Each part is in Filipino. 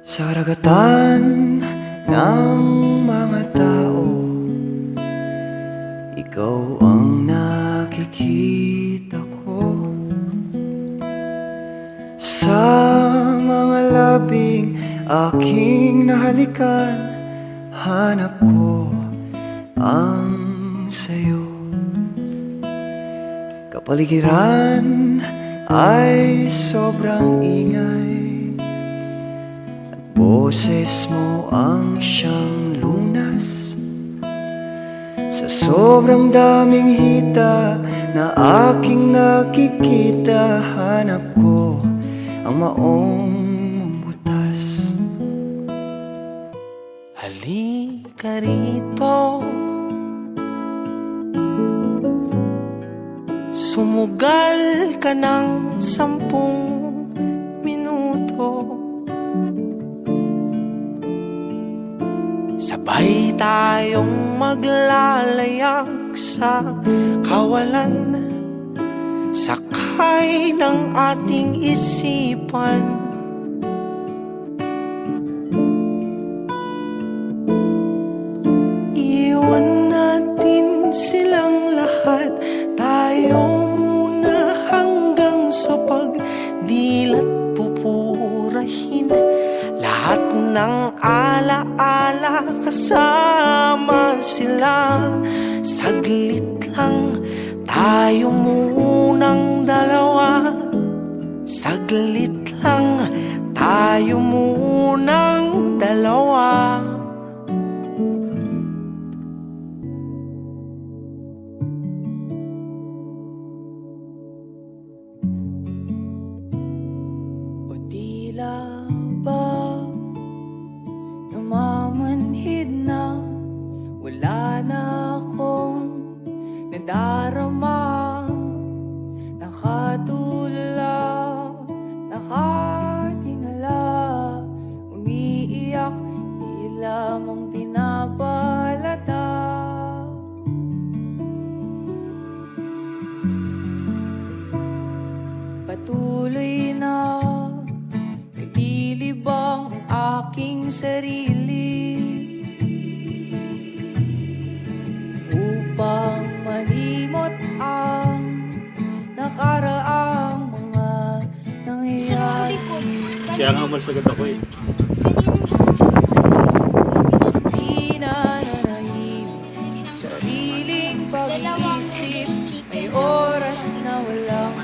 Sa karagatan ng mga tao, ikaw ang nakikita ko. Sa mga labing aking nahalikan, hanap ko ang sayo. Kapaligiran ay sobrang ingay, boses mo ang siyang lunas. Sa sobrang daming hita na aking nakikita, hanap ko ang maong butas. Halika rito, sumugal ka ng 10 minuto. Sabay tayong maglalayag sa kawalan, sakay ng ating isipan. Iwan natin silang lahat, tayo muna hanggang sa pagdilat pupurahin. Lahat ng ala-ala kasama sila. Saglit lang, tayo munang dalawa. Saglit lang, tayo munang dalawa. O tila ba namamanhid na, wala na akong nadarama. Nakatulala, nakatingala, umiiyak, di lamang pinapalata. Patuloy na nililibang ang aking sarili upang malimot ang nakaraang mga nangyayari. Kaya nga malsagot ako eh. Di na nanahimik sariling pag-iisip, may oras na walang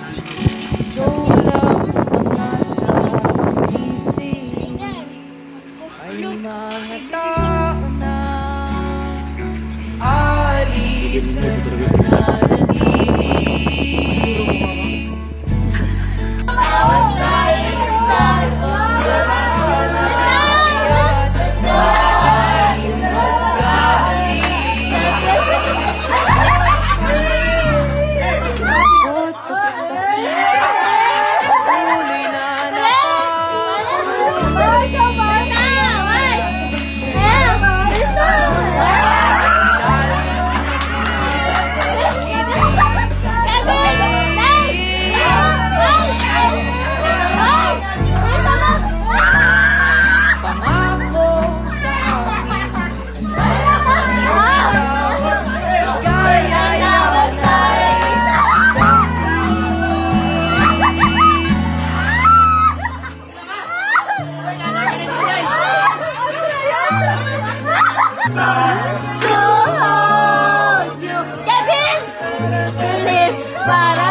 ikaw lang ang nasa isip. May mga tao na alis at mananatili. Bawas tayo sa pagkakasal na nangyayat sa ating magkamali. Bukod pagsakit, patuloy na napapatuloy. Pangako sa akin, ligaya To hold you, Kevin! To live para